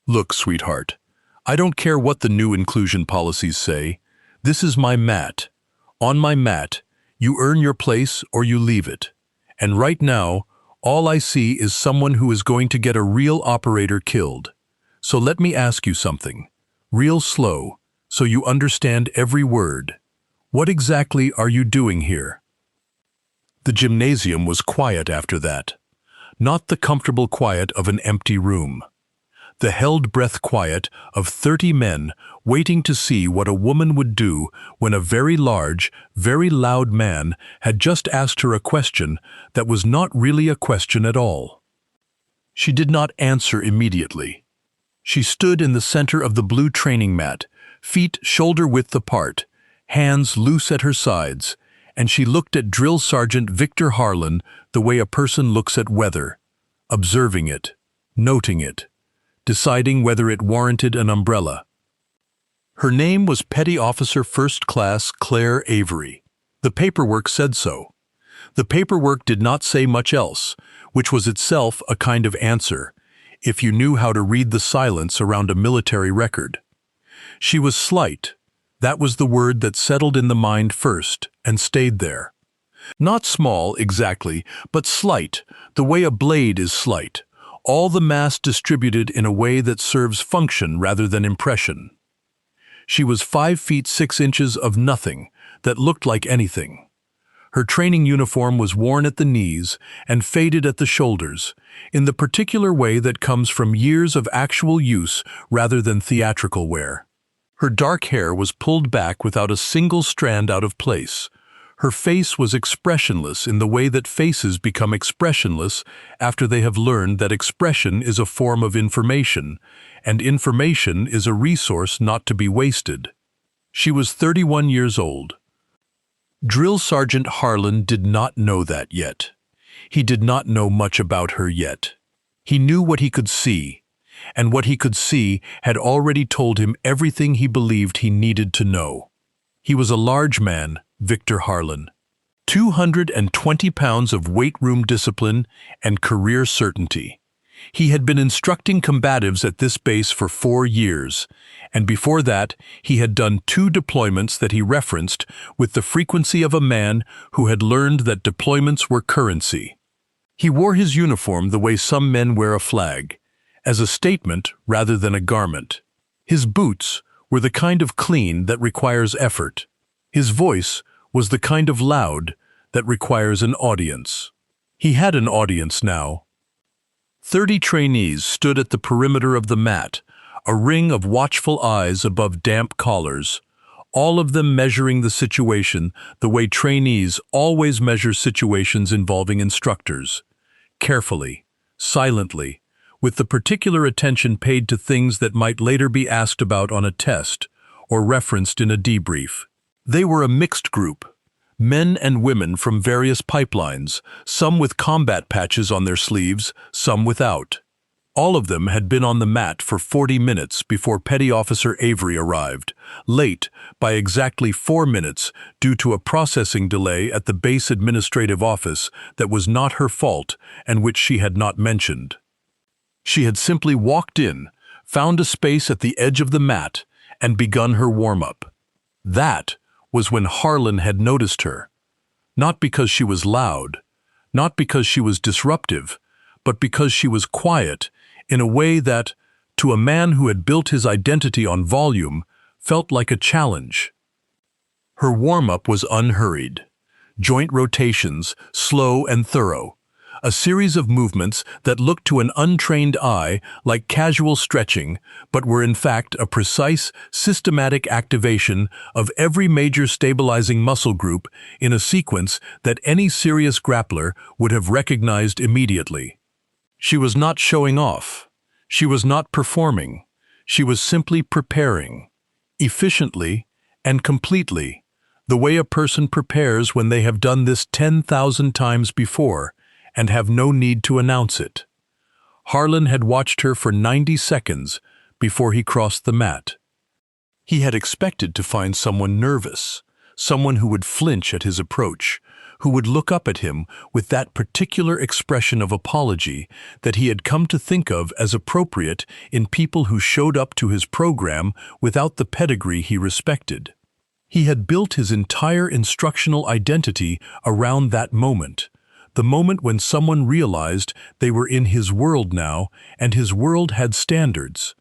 Look, sweetheart, I don't care what the new inclusion policies say. This is my mat. On my mat, you earn your place or you leave it. And right now, all I see is someone who is going to get a real operator killed. So let me ask you something, real slow, so you understand every word. What exactly are you doing here? The gymnasium was quiet after that. Not the comfortable quiet of an empty room. The held-breath quiet of 30 men waiting to see what a woman would do when a very large, very loud man had just asked her a question that was not really a question at all. She did not answer immediately. She stood in the center of the blue training mat, feet shoulder-width apart, hands loose at her sides, and she looked at Drill Sergeant Victor Harlan the way a person looks at weather, observing it, noting it, deciding whether it warranted an umbrella. Her name was Petty Officer First Class Claire Avery. The paperwork said so. The paperwork did not say much else, which was itself a kind of answer, if you knew how to read the silence around a military record. She was slight. That was the word that settled in the mind first and stayed there. Not small, exactly, but slight, the way a blade is slight. All the mass distributed in a way that serves function rather than impression. She was 5 feet 6 inches of nothing that looked like anything. Her training uniform was worn at the knees and faded at the shoulders, in the particular way that comes from years of actual use rather than theatrical wear. Her dark hair was pulled back without a single strand out of place. Her face was expressionless in the way that faces become expressionless after they have learned that expression is a form of information, and information is a resource not to be wasted. She was 31 years old. Drill Sergeant Harlan did not know that yet. He did not know much about her yet. He knew what he could see, and what he could see had already told him everything he believed he needed to know. He was a large man, Victor Harlan. 220 pounds of weight room discipline and career certainty. He had been instructing combatives at this base for 4 years, and before that he had done 2 deployments that he referenced with the frequency of a man who had learned that deployments were currency. He wore his uniform the way some men wear a flag, as a statement rather than a garment. His boots were the kind of clean that requires effort. His voice was the kind of loud that requires an audience. He had an audience now. 30 trainees stood at the perimeter of the mat, a ring of watchful eyes above damp collars, all of them measuring the situation the way trainees always measure situations involving instructors, carefully, silently, with the particular attention paid to things that might later be asked about on a test or referenced in a debrief. They were a mixed group, men and women from various pipelines, some with combat patches on their sleeves, some without. All of them had been on the mat for 40 minutes before Petty Officer Avery arrived, late by exactly 4 minutes due to a processing delay at the base administrative office that was not her fault and which she had not mentioned. She had simply walked in, found a space at the edge of the mat, and begun her warm-up. That was when Harlan had noticed her, not because she was loud, not because she was disruptive, but because she was quiet in a way that, to a man who had built his identity on volume, felt like a challenge. Her warm-up was unhurried, joint rotations slow and thorough, a series of movements that looked to an untrained eye like casual stretching, but were in fact a precise, systematic activation of every major stabilizing muscle group in a sequence that any serious grappler would have recognized immediately. She was not showing off. She was not performing. She was simply preparing, efficiently and completely, the way a person prepares when they have done this 10,000 times before, and have no need to announce it. Harlan had watched her for 90 seconds before he crossed the mat. He had expected to find someone nervous, someone who would flinch at his approach, who would look up at him with that particular expression of apology that he had come to think of as appropriate in people who showed up to his program without the pedigree he respected. He had built his entire instructional identity around that moment, the moment when someone realized they were in his world now and his world had standards.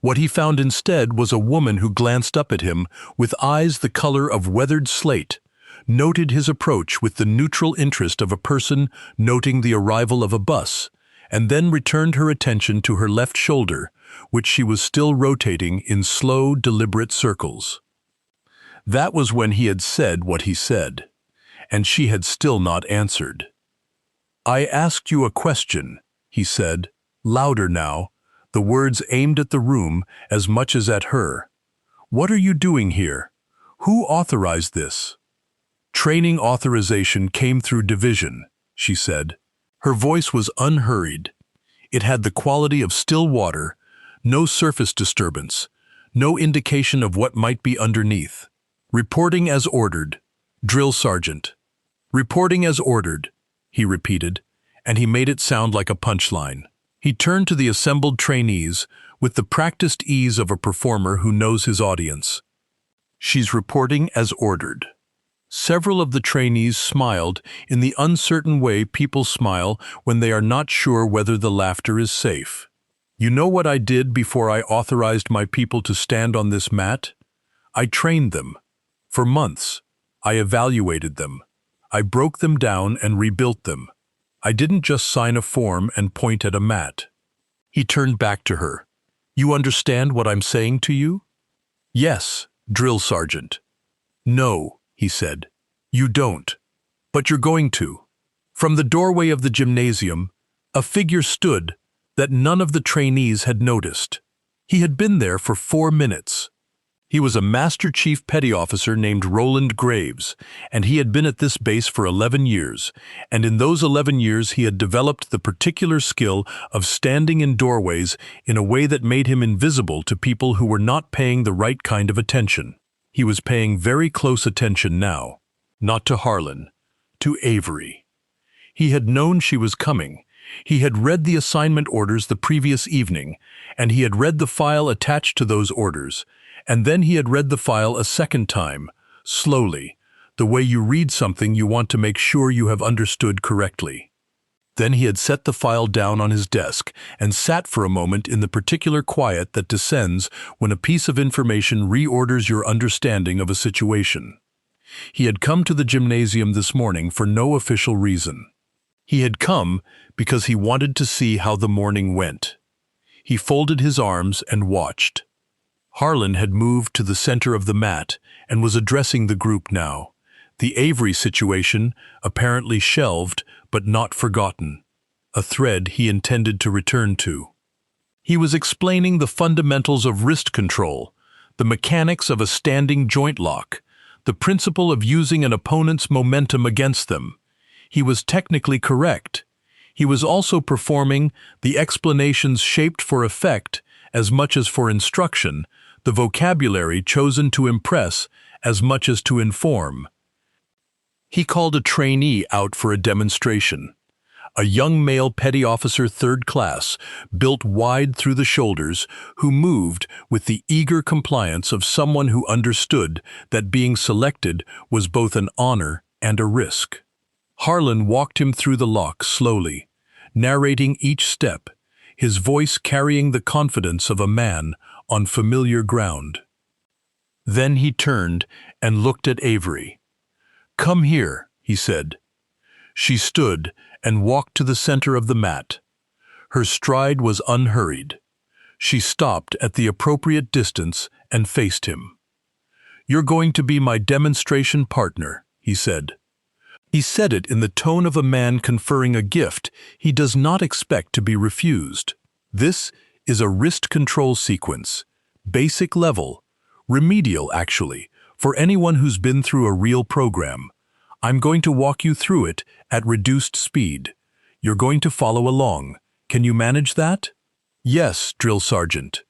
What he found instead was a woman who glanced up at him with eyes the color of weathered slate, noted his approach with the neutral interest of a person noting the arrival of a bus, and then returned her attention to her left shoulder, which she was still rotating in slow, deliberate circles. That was when he had said what he said, and she had still not answered. "I asked you a question," he said, louder now, the words aimed at the room as much as at her. "What are you doing here? Who authorized this?" "Training authorization came through division," she said. Her voice was unhurried. It had the quality of still water, no surface disturbance, no indication of what might be underneath. "Reporting as ordered, drill sergeant." "Reporting as ordered," he repeated, and he made it sound like a punchline. He turned to the assembled trainees with the practiced ease of a performer who knows his audience. "She's reporting as ordered." Several of the trainees smiled in the uncertain way people smile when they are not sure whether the laughter is safe. "You know what I did before I authorized my people to stand on this mat? I trained them. For months, I evaluated them. I broke them down and rebuilt them. I didn't just sign a form and point at a mat." He turned back to her. "You understand what I'm saying to you?" "Yes, drill sergeant." "No," he said. "You don't. But you're going to." From the doorway of the gymnasium, a figure stood that none of the trainees had noticed. He had been there for 4 minutes. He was a Master Chief Petty Officer named Roland Graves, and he had been at this base for 11 years, and in those 11 years he had developed the particular skill of standing in doorways in a way that made him invisible to people who were not paying the right kind of attention. He was paying very close attention now, not to Harlan, to Avery. He had known she was coming. He had read the assignment orders the previous evening, and he had read the file attached to those orders, and then he had read the file a second time, slowly, the way you read something you want to make sure you have understood correctly. Then he had set the file down on his desk and sat for a moment in the particular quiet that descends when a piece of information reorders your understanding of a situation. He had come to the gymnasium this morning for no official reason. He had come because he wanted to see how the morning went. He folded his arms and watched. Harlan had moved to the center of the mat and was addressing the group now. The Avery situation, apparently shelved but not forgotten, a thread he intended to return to. He was explaining the fundamentals of wrist control, the mechanics of a standing joint lock, the principle of using an opponent's momentum against them. He was technically correct. He was also performing the explanations shaped for effect as much as for instruction, the vocabulary chosen to impress as much as to inform. He called a trainee out for a demonstration. A young male petty officer 3rd class, built wide through the shoulders, who moved with the eager compliance of someone who understood that being selected was both an honor and a risk. Harlan walked him through the lock slowly, narrating each step, his voice carrying the confidence of a man on familiar ground. Then he turned and looked at Avery. "Come here," he said. She stood and walked to the center of the mat. Her stride was unhurried. She stopped at the appropriate distance and faced him. "You're going to be my demonstration partner," he said. He said it in the tone of a man conferring a gift he does not expect to be refused. This is a wrist control sequence, basic level, remedial actually, for anyone who's been through a real program. I'm going to walk you through it at reduced speed. You're going to follow along. Can you manage that? Yes, drill sergeant.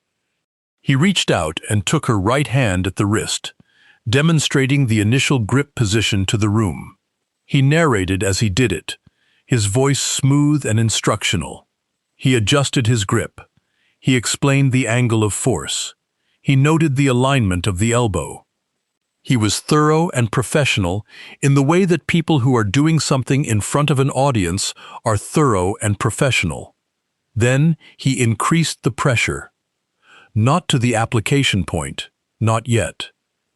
He reached out and took her right hand at the wrist, demonstrating the initial grip position to the room. He narrated as he did it, his voice smooth and instructional. He adjusted his grip. He explained the angle of force. He noted the alignment of the elbow. He was thorough and professional in the way that people who are doing something in front of an audience are thorough and professional. Then he increased the pressure. Not to the application point, not yet.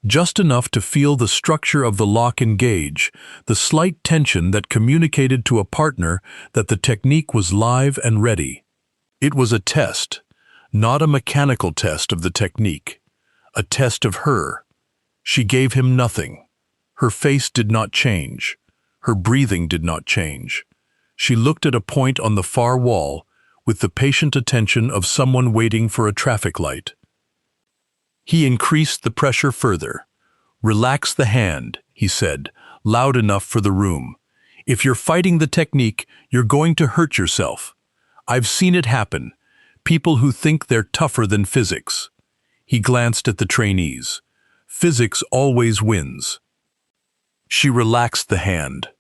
Just enough to feel the structure of the lock engage, the slight tension that communicated to a partner that the technique was live and ready. It was a test, not a mechanical test of the technique, a test of her. She gave him nothing. Her face did not change. Her breathing did not change. She looked at a point on the far wall with the patient attention of someone waiting for a traffic light. He increased the pressure further. "Relax the hand," he said, loud enough for the room. "If you're fighting the technique, you're going to hurt yourself. I've seen it happen. People who think they're tougher than physics." He glanced at the trainees. Physics always wins. She relaxed the hand.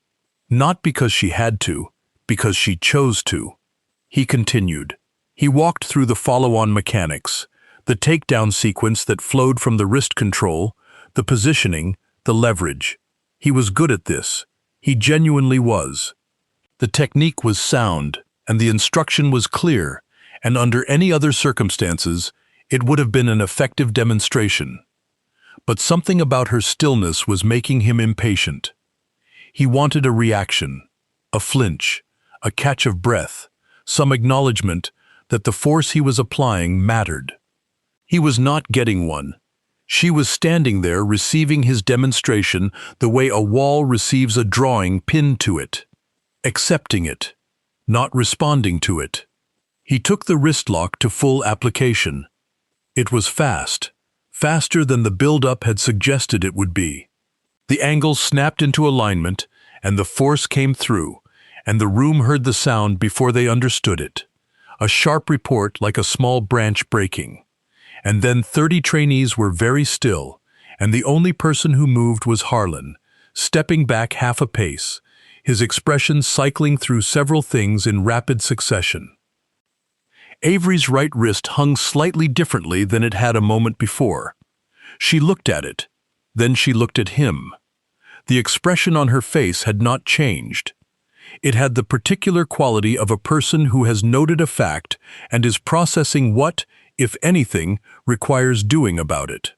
Not because she had to, because she chose to. He continued. He walked through the follow-on mechanics, the takedown sequence that flowed from the wrist control, the positioning, the leverage. He was good at this. He genuinely was. The technique was sound, and the instruction was clear, and under any other circumstances, it would have been an effective demonstration. But something about her stillness was making him impatient. He wanted a reaction, a flinch, a catch of breath, some acknowledgement that the force he was applying mattered. He was not getting one. She was standing there receiving his demonstration the way a wall receives a drawing pinned to it, accepting it, not responding to it. He took the wrist lock to full application. It was fast, faster than the build-up had suggested it would be. The angle snapped into alignment, and the force came through, and the room heard the sound before they understood it. A sharp report like a small branch breaking. And then 30 trainees were very still, and the only person who moved was Harlan, stepping back half a pace, his expression cycling through several things in rapid succession. Avery's right wrist hung slightly differently than it had a moment before. She looked at it. Then she looked at him. The expression on her face had not changed. It had the particular quality of a person who has noted a fact and is processing what, if anything, requires doing about it.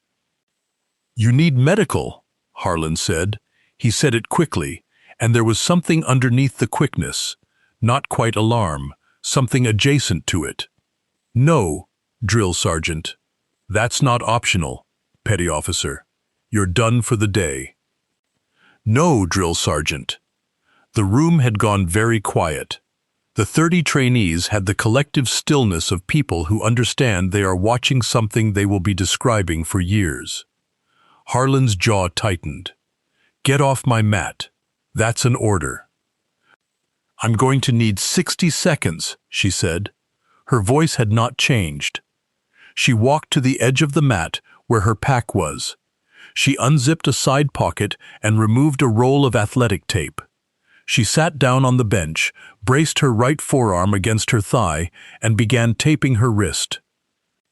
"You need medical," Harlan said. He said it quickly, and there was something underneath the quickness, not quite alarm, something adjacent to it. "No, drill sergeant. That's not optional, petty officer. You're done for the day." "No, drill sergeant." The room had gone very quiet. The 30 trainees had the collective stillness of people who understand they are watching something they will be describing for years. Harlan's jaw tightened. "Get off my mat. That's an order." "I'm going to need 60 seconds, she said. Her voice had not changed. She walked to the edge of the mat where her pack was. She unzipped a side pocket and removed a roll of athletic tape. She sat down on the bench, braced her right forearm against her thigh, and began taping her wrist.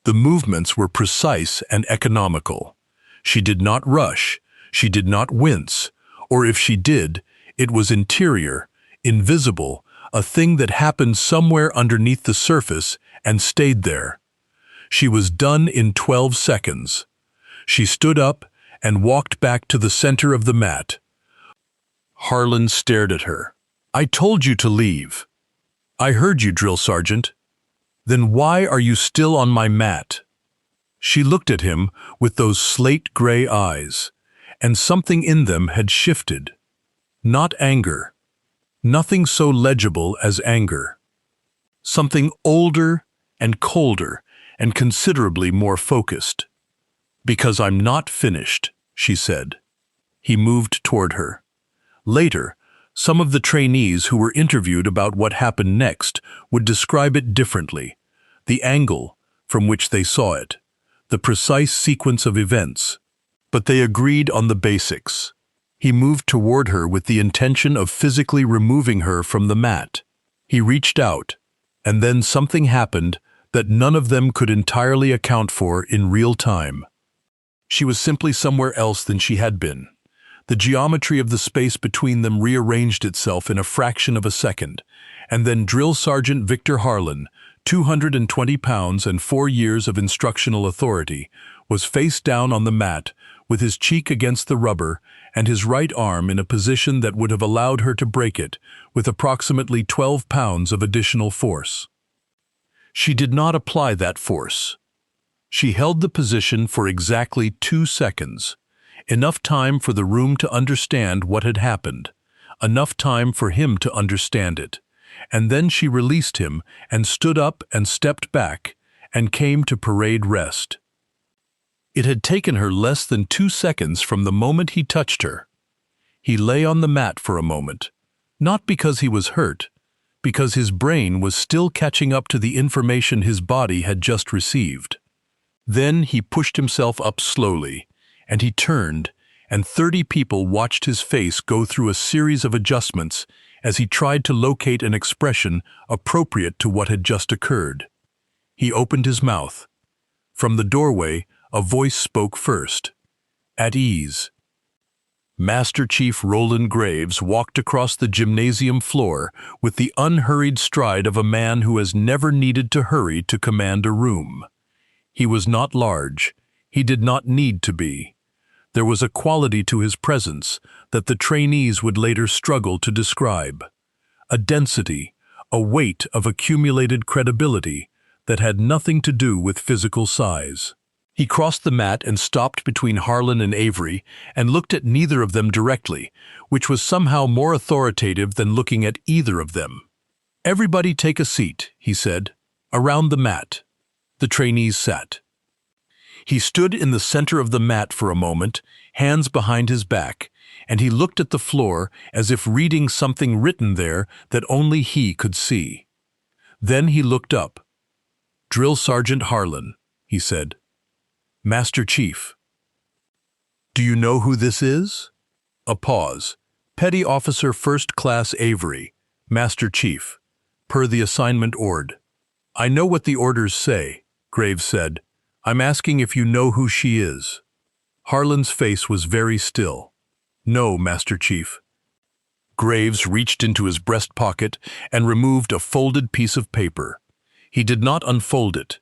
The movements were precise and economical. She did not rush, she did not wince, or if she did, it was interior, invisible, a thing that happened somewhere underneath the surface and stayed there. She was done in 12 seconds. She stood up and walked back to the center of the mat. Harlan stared at her. "I told you to leave." "I heard you, drill sergeant." "Then why are you still on my mat?" She looked at him with those slate-gray eyes, and something in them had shifted. Not anger. Nothing so legible as anger. Something older and colder and considerably more focused. "Because I'm not finished," she said. He moved toward her. Later, some of the trainees who were interviewed about what happened next would describe it differently, the angle from which they saw it, the precise sequence of events. But they agreed on the basics. He moved toward her with the intention of physically removing her from the mat. He reached out, and then something happened that none of them could entirely account for in real time. She was simply somewhere else than she had been. The geometry of the space between them rearranged itself in a fraction of a second, and then Drill Sergeant Victor Harlan, 220 pounds and 4 years of instructional authority, was face down on the mat with his cheek against the rubber and his right arm in a position that would have allowed her to break it with approximately 12 pounds of additional force. She did not apply that force. She held the position for exactly 2 seconds, enough time for the room to understand what had happened, enough time for him to understand it, and then she released him and stood up and stepped back and came to parade rest. It had taken her less than 2 seconds from the moment he touched her. He lay on the mat for a moment, not because he was hurt, because his brain was still catching up to the information his body had just received. Then he pushed himself up slowly, and he turned, and 30 people watched his face go through a series of adjustments as he tried to locate an expression appropriate to what had just occurred. He opened his mouth. From the doorway, a voice spoke first. At ease. Master Chief Roland Graves walked across the gymnasium floor with the unhurried stride of a man who has never needed to hurry to command a room. He was not large. He did not need to be. There was a quality to his presence that the trainees would later struggle to describe. A density, a weight of accumulated credibility that had nothing to do with physical size. He crossed the mat and stopped between Harlan and Avery and looked at neither of them directly, which was somehow more authoritative than looking at either of them. "Everybody take a seat," he said, "around the mat." The trainees sat. He stood in the center of the mat for a moment, hands behind his back, and he looked at the floor as if reading something written there that only he could see. Then he looked up. "Drill Sergeant Harlan," he said. "Master Chief." "Do you know who this is?" A pause. "Petty Officer First Class Avery, Master Chief, per the assignment ord." "I know what the orders say," Graves said. "I'm asking if you know who she is." Harlan's face was very still. "No, Master Chief." Graves reached into his breast pocket and removed a folded piece of paper. He did not unfold it.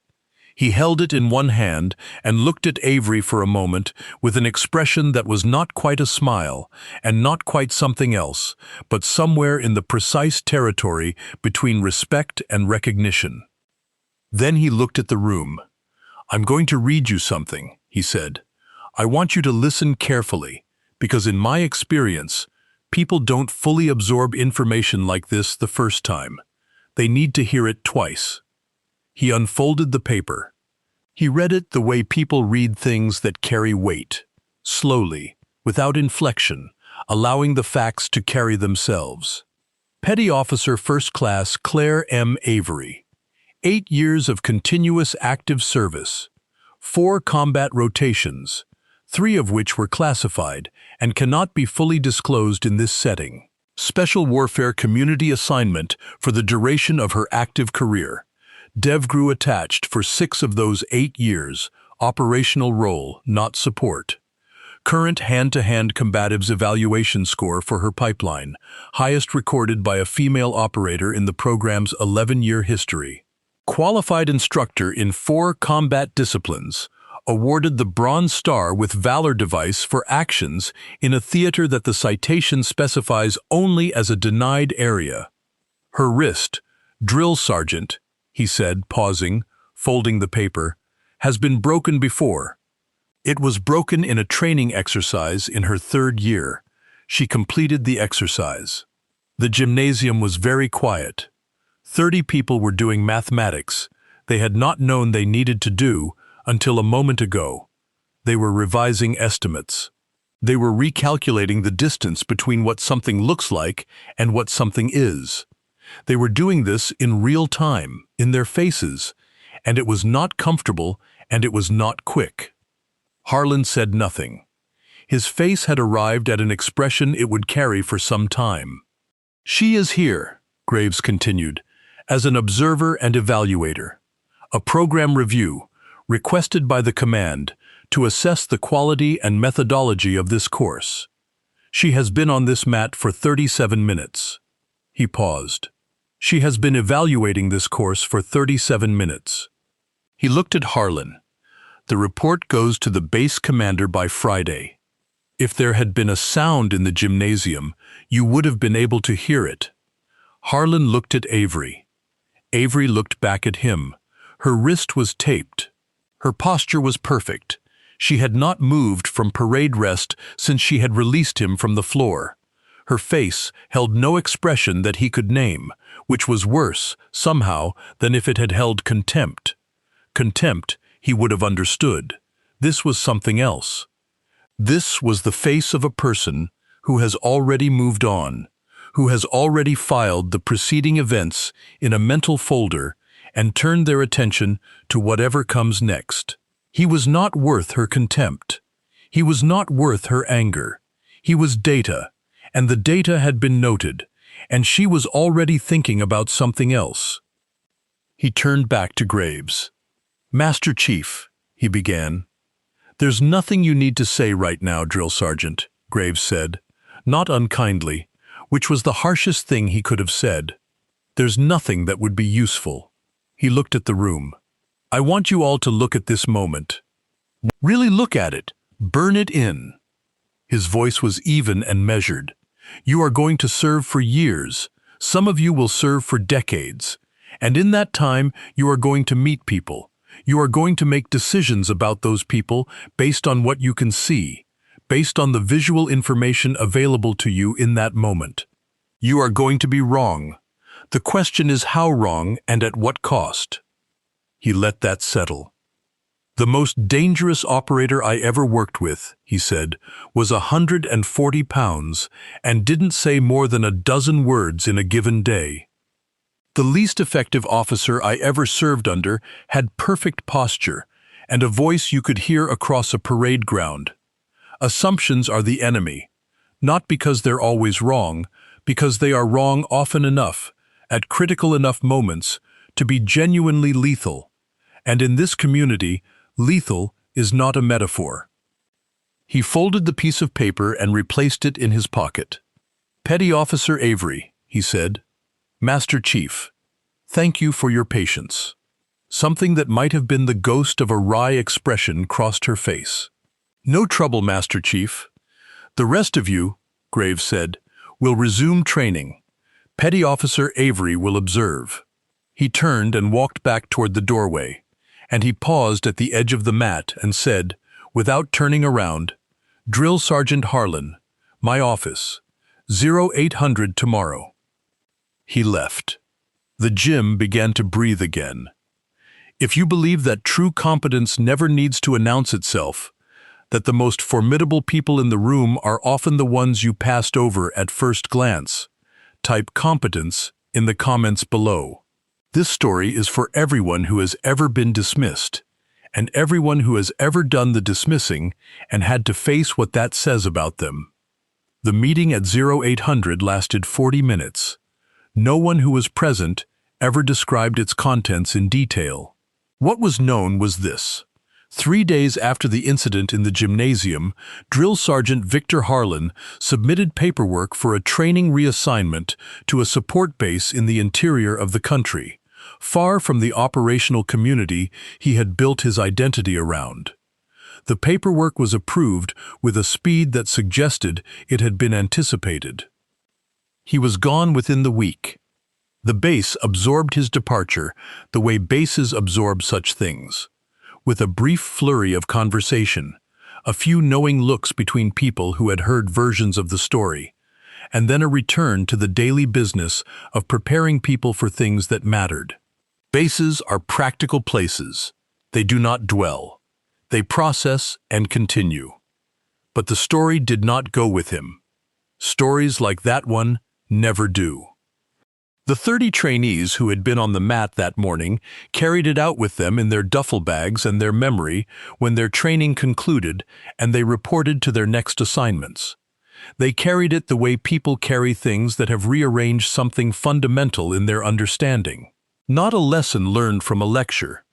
He held it in one hand and looked at Avery for a moment with an expression that was not quite a smile and not quite something else, but somewhere in the precise territory between respect and recognition. Then he looked at the room. "I'm going to read you something," he said. "I want you to listen carefully, because in my experience, people don't fully absorb information like this the first time. They need to hear it twice." He unfolded the paper. He read it the way people read things that carry weight, slowly, without inflection, allowing the facts to carry themselves. Petty Officer First Class Claire M. Avery. 8 years of continuous active service. 4 combat rotations, 3 of which were classified and cannot be fully disclosed in this setting. Special Warfare Community Assignment for the duration of her active career. Dev grew attached for 6 of those 8 years. Operational role, not support. Current hand-to-hand combatives evaluation score for her pipeline, highest recorded by a female operator in the program's 11-year history. Qualified instructor in 4 combat disciplines, awarded the Bronze Star with Valor Device for actions in a theater that the citation specifies only as a denied area. Her wrist, Drill Sergeant, he said, pausing, folding the paper, has been broken before. It was broken in a training exercise in her 3rd year. She completed the exercise. The gymnasium was very quiet. 30 people were doing mathematics they had not known they needed to do until a moment ago. They were revising estimates. They were recalculating the distance between what something looks like and what something is. They were doing this in real time, in their faces, and it was not comfortable and it was not quick. Harlan said nothing. His face had arrived at an expression it would carry for some time. "She is here," Graves continued, "as an observer and evaluator. A program review, requested by the command, to assess the quality and methodology of this course. She has been on this mat for 37 minutes. He paused. "She has been evaluating this course for 37 minutes. He looked at Harlan. "The report goes to the base commander by Friday. If there had been a sound in the gymnasium, you would have been able to hear it." Harlan looked at Avery. Avery looked back at him. Her wrist was taped. Her posture was perfect. She had not moved from parade rest since she had released him from the floor. Her face held no expression that he could name, which was worse, somehow, than if it had held contempt. Contempt, he would have understood. This was something else. This was the face of a person who has already moved on, who has already filed the preceding events in a mental folder and turned their attention to whatever comes next. He was not worth her contempt. He was not worth her anger. He was data, and the data had been noted, and she was already thinking about something else. He turned back to Graves. "Master Chief," he began. "There's nothing you need to say right now, Drill Sergeant," Graves said, not unkindly, which was the harshest thing he could have said. "There's nothing that would be useful." He looked at the room. "I want you all to look at this moment. Really look at it. Burn it in." His voice was even and measured. "You are going to serve for years. Some of you will serve for decades. And in that time, you are going to meet people. You are going to make decisions about those people based on what you can see, based on the visual information available to you in that moment. You are going to be wrong. The question is how wrong and at what cost." He let that settle. "The most dangerous operator I ever worked with," he said, "was 140 pounds and didn't say more than a dozen words in a given day. The least effective officer I ever served under had perfect posture and a voice you could hear across a parade ground. Assumptions are the enemy, not because they're always wrong, because they are wrong often enough, at critical enough moments, to be genuinely lethal. And in this community, lethal is not a metaphor." He folded the piece of paper and replaced it in his pocket. "Petty Officer Avery," he said, "Master Chief, thank you for your patience." Something that might have been the ghost of a wry expression crossed her face. "No trouble, Master Chief. The rest of you," Graves said, "will resume training. Petty Officer Avery will observe." He turned and walked back toward the doorway, and he paused at the edge of the mat and said, without turning around, "Drill Sergeant Harlan, my office, 0800 tomorrow." He left. The gym began to breathe again. If you believe that true competence never needs to announce itself, that the most formidable people in the room are often the ones you passed over at first glance, type competence in the comments below. This story is for everyone who has ever been dismissed, and everyone who has ever done the dismissing and had to face what that says about them. The meeting at 0800 lasted 40 minutes. No one who was present ever described its contents in detail. What was known was this. 3 days after the incident in the gymnasium, Drill Sergeant Victor Harlan submitted paperwork for a training reassignment to a support base in the interior of the country, far from the operational community he had built his identity around. The paperwork was approved with a speed that suggested it had been anticipated. He was gone within the week. The base absorbed his departure the way bases absorb such things, with a brief flurry of conversation, a few knowing looks between people who had heard versions of the story, and then a return to the daily business of preparing people for things that mattered. Bases are practical places. They do not dwell. They process and continue. But the story did not go with him. Stories like that one never do. The 30 trainees who had been on the mat that morning carried it out with them in their duffel bags and their memory when their training concluded and they reported to their next assignments. They carried it the way people carry things that have rearranged something fundamental in their understanding. Not a lesson learned from a lecture,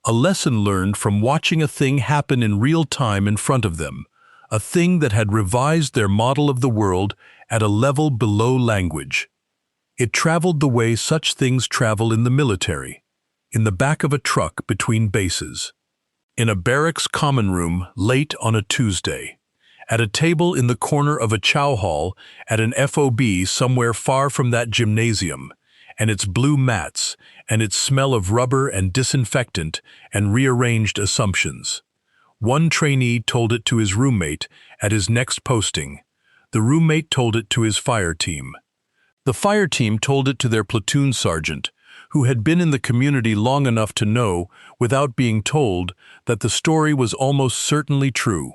a lesson learned from watching a thing happen in real time in front of them, a thing that had revised their model of the world at a level below language. It traveled the way such things travel in the military, in the back of a truck between bases, in a barracks common room late on a Tuesday, at a table in the corner of a chow hall at an FOB somewhere far from that gymnasium, and its blue mats, and its smell of rubber and disinfectant and rearranged assumptions. One trainee told it to his roommate at his next posting. The roommate told it to his fire team. The fire team told it to their platoon sergeant, who had been in the community long enough to know, without being told, that the story was almost certainly true,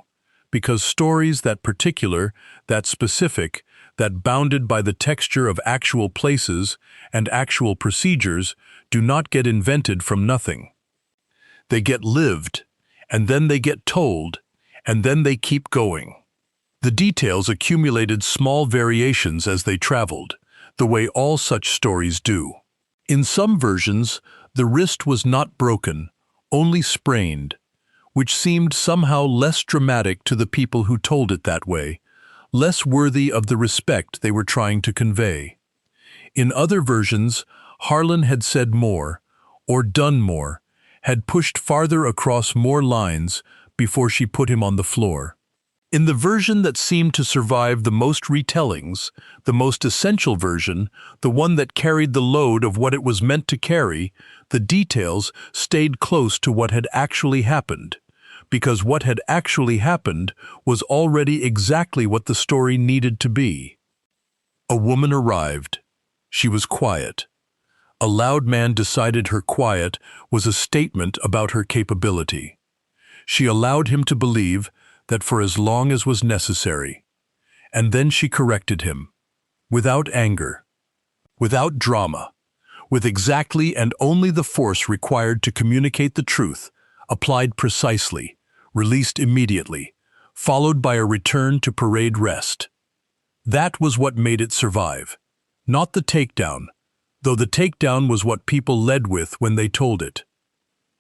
because stories that particular, that specific, that bounded by the texture of actual places and actual procedures do not get invented from nothing. They get lived, and then they get told, and then they keep going. The details accumulated small variations as they traveled, the way all such stories do. In some versions, the wrist was not broken, only sprained, which seemed somehow less dramatic to the people who told it that way, less worthy of the respect they were trying to convey. In other versions, Harlan had said more, or done more, had pushed farther across more lines before she put him on the floor. In the version that seemed to survive the most retellings, the most essential version, the one that carried the load of what it was meant to carry, the details stayed close to what had actually happened, because what had actually happened was already exactly what the story needed to be. A woman arrived. She was quiet. A loud man decided her quiet was a statement about her capability. She allowed him to believe that for as long as was necessary. And then she corrected him, without anger, without drama, with exactly and only the force required to communicate the truth, applied precisely, released immediately, followed by a return to parade rest. That was what made it survive, not the takedown, though the takedown was what people led with when they told it.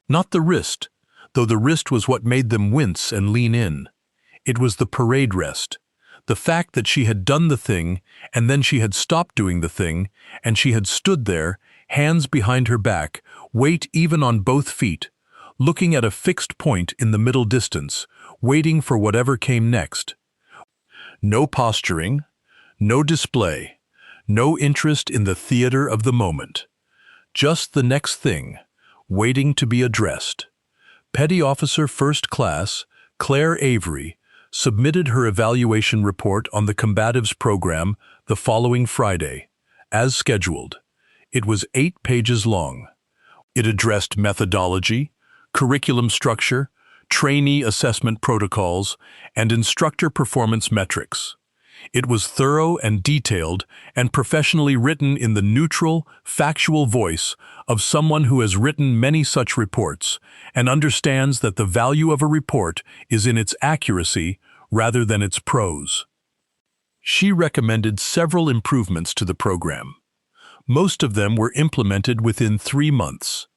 Not the wrist, though the wrist was what made them wince and lean in. It was the parade rest, the fact that she had done the thing, and then she had stopped doing the thing, and she had stood there, hands behind her back, weight even on both feet, looking at a fixed point in the middle distance, waiting for whatever came next. No posturing, no display, no interest in the theater of the moment. Just the next thing, waiting to be addressed. Petty Officer First Class Claire Avery submitted her evaluation report on the combatives program the following Friday, as scheduled. It was 8 pages long. It addressed methodology, curriculum structure, trainee assessment protocols, and instructor performance metrics. It was thorough and detailed and professionally written in the neutral, factual voice of someone who has written many such reports and understands that the value of a report is in its accuracy rather than its prose. She recommended several improvements to the program. Most of them were implemented within 3 months.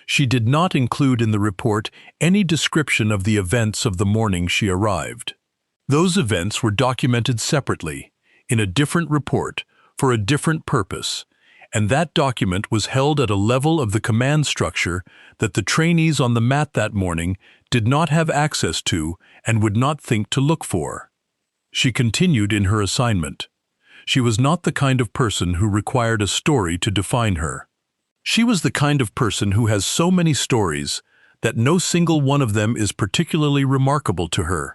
She did not include in the report any description of the events of the morning she arrived. Those events were documented separately, in a different report, for a different purpose, and that document was held at a level of the command structure that the trainees on the mat that morning did not have access to and would not think to look for. She continued in her assignment. She was not the kind of person who required a story to define her. She was the kind of person who has so many stories that no single one of them is particularly remarkable to her,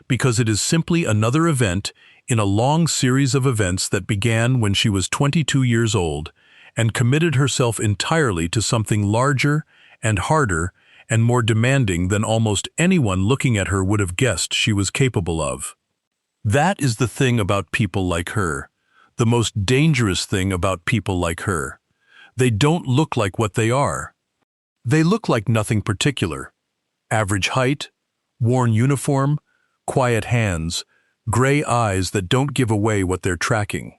because it is simply another event in a long series of events that began when she was 22 years old and committed herself entirely to something larger and harder and more demanding than almost anyone looking at her would have guessed she was capable of. That is the thing about people like her, the most dangerous thing about people like her. They don't look like what they are. They look like nothing particular. Average height, worn uniform, quiet hands, gray eyes that don't give away what they're tracking.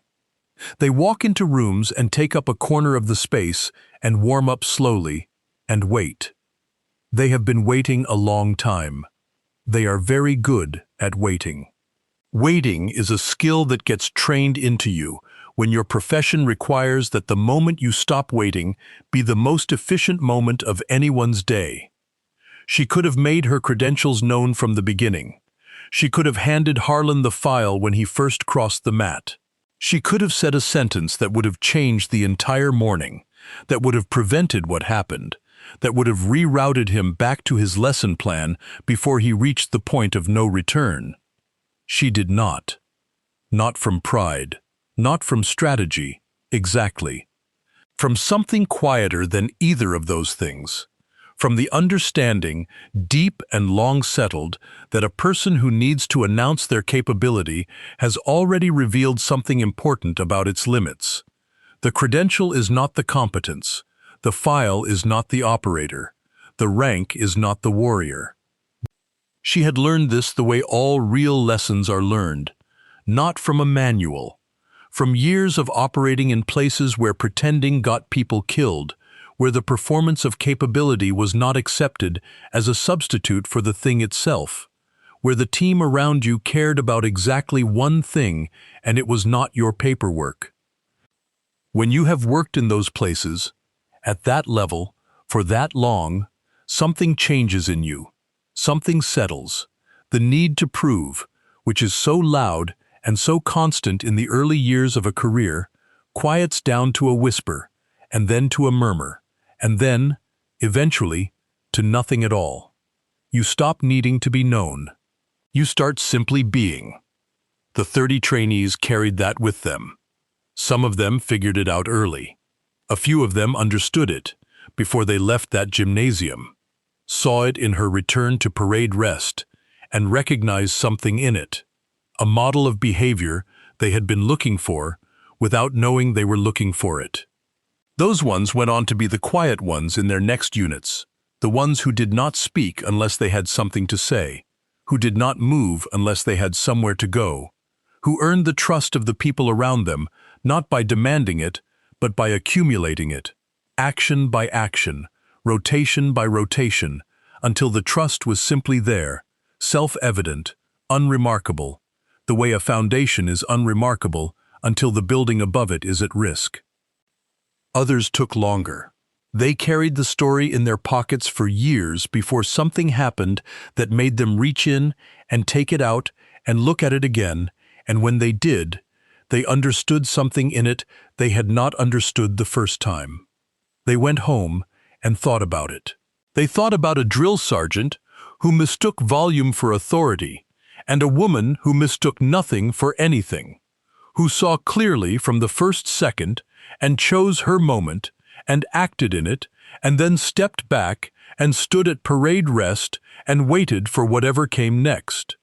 They walk into rooms and take up a corner of the space and warm up slowly and wait. They have been waiting a long time. They are very good at waiting. Waiting is a skill that gets trained into you when your profession requires that the moment you stop waiting be the most efficient moment of anyone's day. She could have made her credentials known from the beginning. She could have handed Harlan the file when he first crossed the mat. She could have said a sentence that would have changed the entire morning, that would have prevented what happened, that would have rerouted him back to his lesson plan before he reached the point of no return. She did not. Not from pride, not from strategy, exactly. From something quieter than either of those things. From the understanding, deep and long settled, that a person who needs to announce their capability has already revealed something important about its limits. The credential is not the competence. The file is not the operator. The rank is not the warrior. She had learned this the way all real lessons are learned, not from a manual. From years of operating in places where pretending got people killed, where the performance of capability was not accepted as a substitute for the thing itself, where the team around you cared about exactly one thing and it was not your paperwork. When you have worked in those places, at that level, for that long, something changes in you. Something settles. The need to prove, which is so loud and so constant in the early years of a career, quiets down to a whisper, and then to a murmur, and then, eventually, to nothing at all. You stop needing to be known. You start simply being. The 30 trainees carried that with them. Some of them figured it out early. A few of them understood it before they left that gymnasium, saw it in her return to parade rest, and recognized something in it, a model of behavior they had been looking for without knowing they were looking for it. Those ones went on to be the quiet ones in their next units, the ones who did not speak unless they had something to say, who did not move unless they had somewhere to go, who earned the trust of the people around them not by demanding it, but by accumulating it, action by action, rotation by rotation, until the trust was simply there, self-evident, unremarkable, the way a foundation is unremarkable until the building above it is at risk. Others took longer. They carried the story in their pockets for years before something happened that made them reach in and take it out and look at it again, and when they did, they understood something in it they had not understood the first time. They went home and thought about it. They thought about a drill sergeant who mistook volume for authority, and a woman who mistook nothing for anything, who saw clearly from the first second and chose her moment and acted in it, and then stepped back and stood at parade rest and waited for whatever came next.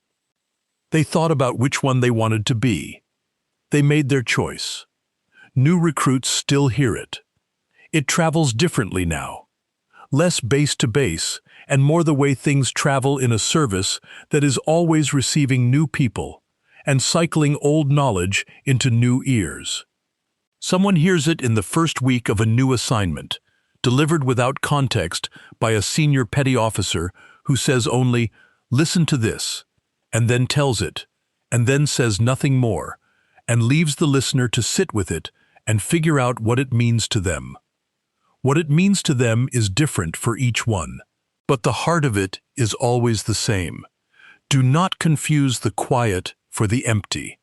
They thought about which one they wanted to be. They made their choice. New recruits still hear it. It travels differently now. Less base to base, and more the way things travel in a service that is always receiving new people and cycling old knowledge into new ears. Someone hears it in the first week of a new assignment, delivered without context by a senior petty officer who says only, "Listen to this," and then tells it, and then says nothing more, and leaves the listener to sit with it and figure out what it means to them. What it means to them is different for each one, but the heart of it is always the same. Do not confuse the quiet for the empty.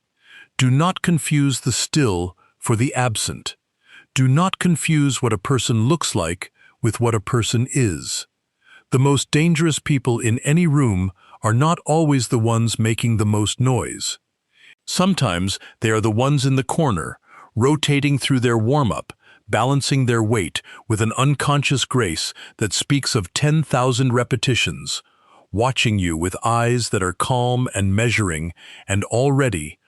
Do not confuse the still for the absent. Do not confuse what a person looks like with what a person is. The most dangerous people in any room are not always the ones making the most noise. Sometimes they are the ones in the corner, rotating through their warm-up, balancing their weight with an unconscious grace that speaks of 10,000 repetitions, watching you with eyes that are calm and measuring and already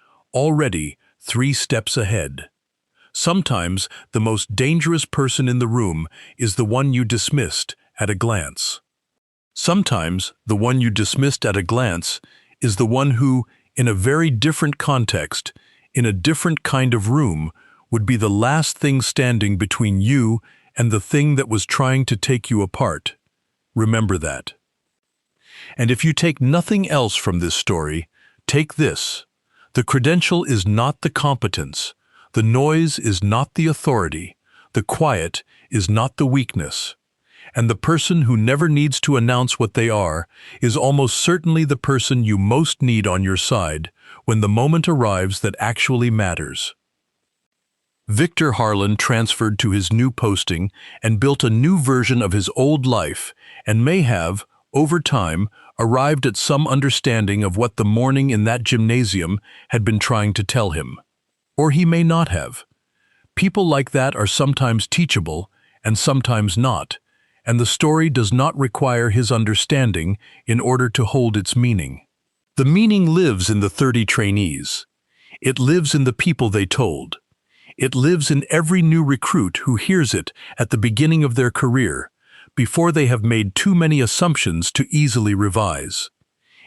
3 steps ahead. Sometimes the most dangerous person in the room is the one you dismissed at a glance. Sometimes the one you dismissed at a glance is the one who, in a very different context, in a different kind of room, would be the last thing standing between you and the thing that was trying to take you apart. Remember that. And if you take nothing else from this story, take this. The credential is not the competence. The noise is not the authority. The quiet is not the weakness. And the person who never needs to announce what they are is almost certainly the person you most need on your side when the moment arrives that actually matters. Victor Harlan transferred to his new posting and built a new version of his old life and may have, over time, arrived at some understanding of what the morning in that gymnasium had been trying to tell him. Or he may not have. People like that are sometimes teachable and sometimes not, and the story does not require his understanding in order to hold its meaning. The meaning lives in the 30 trainees. It lives in the people they told. It lives in every new recruit who hears it at the beginning of their career, before they have made too many assumptions to easily revise.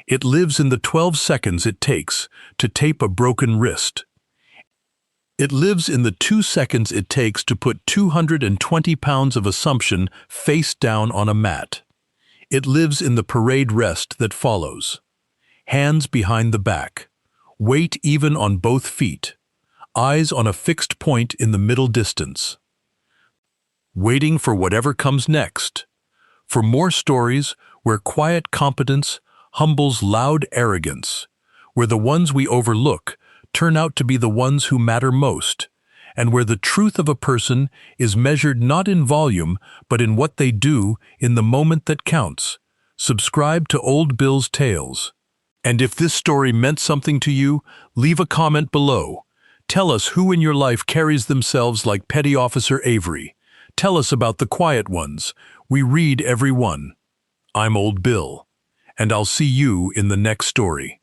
It lives in the 12 seconds it takes to tape a broken wrist. It lives in the 2 seconds it takes to put 220 pounds of assumption face down on a mat. It lives in the parade rest that follows. Hands behind the back, weight even on both feet, eyes on a fixed point in the middle distance. Waiting for whatever comes next. For more stories where quiet competence humbles loud arrogance, where the ones we overlook turn out to be the ones who matter most, and where the truth of a person is measured not in volume but in what they do in the moment that counts. Subscribe to Old Bill's Tales. And if this story meant something to you, leave a comment below. Tell us who in your life carries themselves like Petty Officer Avery. Tell us about the quiet ones. We read every one. I'm Old Bill, and I'll see you in the next story.